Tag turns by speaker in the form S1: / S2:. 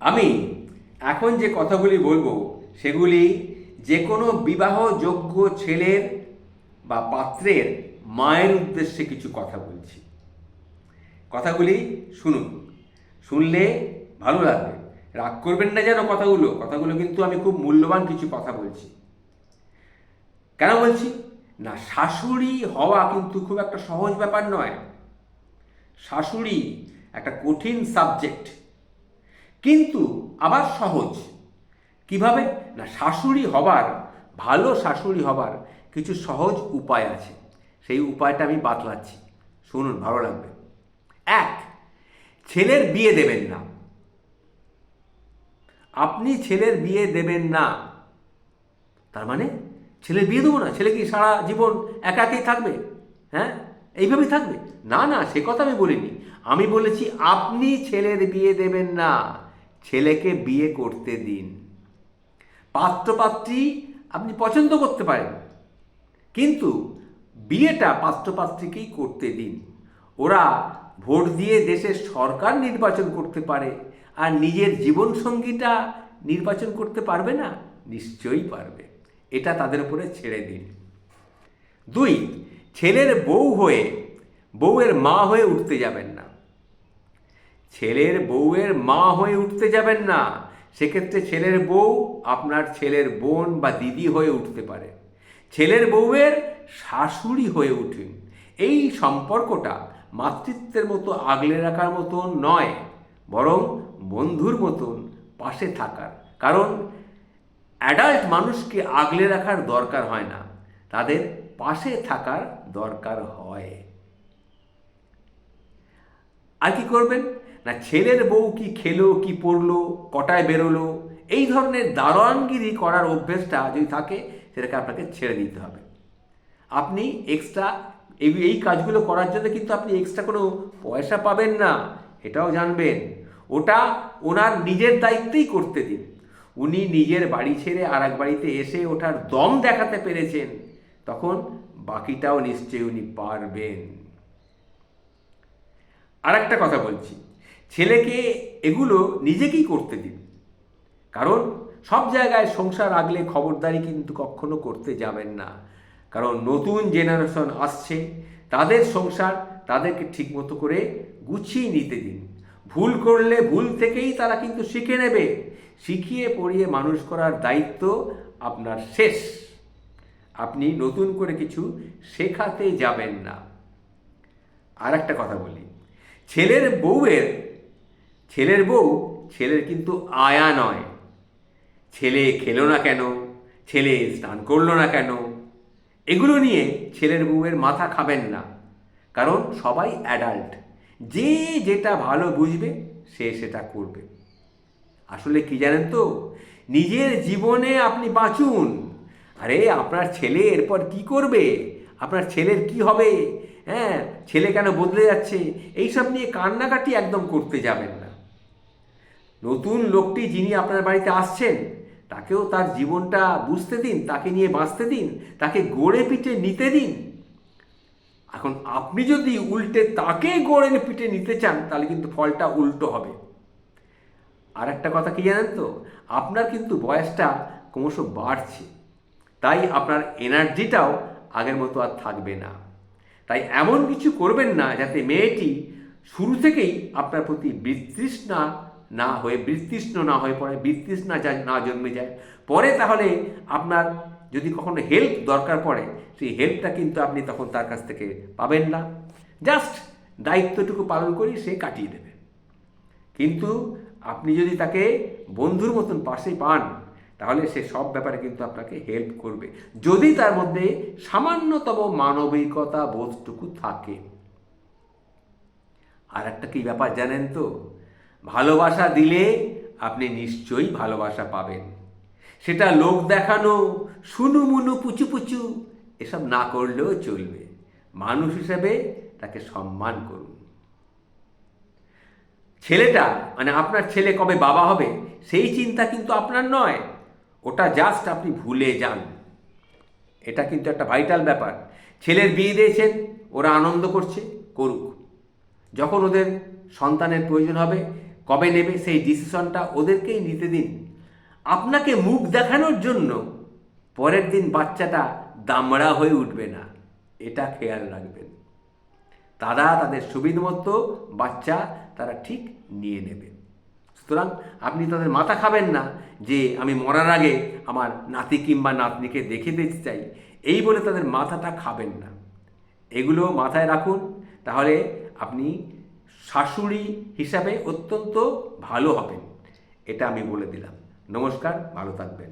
S1: আমি এখন যে কথাগুলি বলবো সেগুলি যে কোনো বিবাহযোগ্য ছেলের বা পাত্রের মায়ের উদ্দেশ্যে কিছু কথা বলছি। কথাগুলি শুনুন, শুনলে ভালো লাগবে, রাগ করবেন না যেন। কথাগুলো কিন্তু আমি খুব মূল্যবান কিছু কথা বলছি। কেন বলছি না, শাশুড়ি হওয়া কিন্তু খুব একটা সহজ ব্যাপার নয়। শাশুড়ি একটা কঠিন সাবজেক্ট, কিন্তু আবার সহজ। কিভাবে না, ভালো শাশুড়ি হবার কিছু সহজ উপায় আছে। সেই উপায়টা আমি বাতলাচ্ছি, শুনুন, ভালো লাগবে। এক, ছেলের বিয়ে দেবেন না। আপনি ছেলের বিয়ে দেবেন না তার মানে ছেলের বিয়ে দেবো না, ছেলে কি সারা জীবন একা একাই থাকবে? হ্যাঁ, এইভাবেই থাকবে? না না, সে কথা আমি বলিনি। আমি বলেছি আপনি ছেলের বিয়ে দেবেন না, ছেলেকে বিয়ে করতে দিন। পাত্রপাত্রী আপনি পছন্দ করতে পারেন, কিন্তু বিয়েটা পাত্রপাত্রীকেই করতে দিন। ওরা ভোট দিয়ে দেশের সরকার নির্বাচন করতে পারে, আর নিজের জীবনসঙ্গীটা নির্বাচন করতে পারবে না? নিশ্চয়ই পারবে। এটা তাদের উপরে ছেড়ে দিন। দুই, ছেলের বউয়ের মা হয়ে উঠতে যাবেন না। ছেলের বউয়ের মা হয়ে উঠতে যাবেন না। সেক্ষেত্রে ছেলের বউ আপনার ছেলের বোন বা দিদি হয়ে উঠতে পারে। ছেলের বউয়ের শাশুড়ি হয়ে উঠুন। এই সম্পর্কটা মাতৃত্বের মতো আগলে রাখার মতন নয়, বরং বন্ধুর মতন পাশে থাকার। কারণ অ্যাডাল্ট মানুষকে আগলে রাখার দরকার হয় না, তাদের পাশে থাকার দরকার হয়। আর কি করবেন না, ছেলের বউ কি খেলো, কি পড়লো, কটায় বেরোলো, এই ধরনের দারোয়ানগিরি করার অভ্যেসটা যদি থাকে, সেটাকে আপনাকে ছেড়ে দিতে হবে। আপনি এক্সট্রা এই কাজগুলো করার জন্য কিন্তু আপনি এক্সট্রা কোনো পয়সা পাবেন না, এটাও জানবেন। ওটা ওনার নিজের দায়িত্বেই করতে দিন। উনি নিজের বাড়ি ছেড়ে আর এক বাড়িতে এসে ওঠার দম দেখাতে পেরেছেন, তখন বাকিটাও নিশ্চয়ই উনি পারবেন। আর একটা কথা বলছি, ছেলেকে এগুলো নিজেকেই করতে দিন। কারণ সব জায়গায় সংসার আগলে খবরদারি কিন্তু কখনো করতে যাবেন না। কারণ নতুন জেনারেশন আসছে, তাদের সংসার তাদেরকে ঠিকমতো করে গুছিয়ে নিতে দিন। ভুল করলে ভুল থেকেই তারা কিন্তু শিখে নেবে। শিখিয়ে পড়িয়ে মানুষ করার দায়িত্ব আপনার শেষ। আপনি নতুন করে কিছু শেখাতে যাবেন না। আর একটা কথা বলি, ছেলের বউয়ের ছেলের বউ ছেলের কিন্তু আয়া নয়। ছেলে খেলো না কেন, ছেলে স্নান করলো না কেন, এগুলো নিয়ে ছেলের বউয়ের মাথা খাবেন না। কারণ সবাই অ্যাডাল্ট, যে যেটা ভালো বুঝবে সে সেটা করবে। আসলে কি জানেন তো, নিজের জীবনে আপনি বাঁচুন। আরে আপনার ছেলে এরপর কি করবে, আপনার ছেলের কি হবে, হ্যাঁ, ছেলে কেন বদলে যাচ্ছে, এইসব নিয়ে কান্নাকাটি একদম করতে যাবেন না। নতুন লোকটি যিনি আপনার বাড়িতে আসছেন, তাকেও তার জীবনটা বুঝতে দিন, তাকে নিয়ে বাঁচতে দিন, তাকে গড়ে পিটে নিতে দিন। এখন আপনি যদি উল্টে তাকে গড়ে পিটে নিতে চান, তাহলে কিন্তু ফলটা উল্টো হবে। আর একটা কথা কি জানেন তো, আপনার কিন্তু বয়সটা ক্রমশ বাড়ছে, তাই আপনার এনার্জিটাও আগের মতো আর থাকবে না। তাই এমন কিছু করবেন না যাতে মেয়েটি শুরু থেকেই আপনার প্রতি বিতৃষ্ণ না হয়ে পড়ে, বিতৃষ্ণা না জন্মে যায়। পরে তাহলে আপনার যদি কখনো হেল্প দরকার পড়ে, সেই হেল্পটা কিন্তু আপনি তখন তার কাছ থেকে পাবেন না। জাস্ট দায়িত্বটুকু পালন করেই সে কাটিয়ে দেবে। কিন্তু আপনি যদি তাকে বন্ধুর মতন পাশে পান, তাহলে সে সব ব্যাপারে কিন্তু আপনাকে হেল্প করবে, যদি তার মধ্যে সামান্যতম মানবিকতা বোধটুকু থাকে। আর একটা কি ব্যাপার জানেন তো, ভালোবাসা দিলে আপনি নিশ্চয়ই ভালোবাসা পাবেন। সেটা লোক দেখানো, সুনুমুনু পুচু পুচু এসব না করলেও চলবে। মানুষ হিসেবে তাকে সম্মান করুন। ছেলেটা মানে আপনার ছেলে কবে বাবা হবে সেই চিন্তা কিন্তু আপনার নয়, ওটা জাস্ট আপনি ভুলে যান। এটা কিন্তু একটা ভাইটাল ব্যাপার। ছেলের বিয়ে দিয়েছেন, ওরা আনন্দ করছে, করুক। যখন ওদের সন্তানের প্রয়োজন হবে, কবে নেবে সেই ডিসিশনটা ওদেরকেই নিতে দিন। আপনাকে মুখ দেখানোর জন্য পরের দিন বাচ্চাটা দামড়া হয়ে উঠবে না, এটা খেয়াল রাখবেন। তারা তাদের সুবিধামতো বাচ্চা তারা ঠিক নিয়ে নেবে। সুতরাং আপনি তাদের মাথা খাবেন না যে আমি মরার আগে আমার নাতি কিংবা নাতনিকে দেখে দিতে চাই, এই বলে তাদের মাথাটা খাবেন না। এগুলো মাথায় রাখুন, তাহলে আপনি শাশুড়ি হিসাবে অত্যন্ত ভালো হবেন, এটা আমি বলে দিলাম। নমস্কার, ভালো থাকবেন।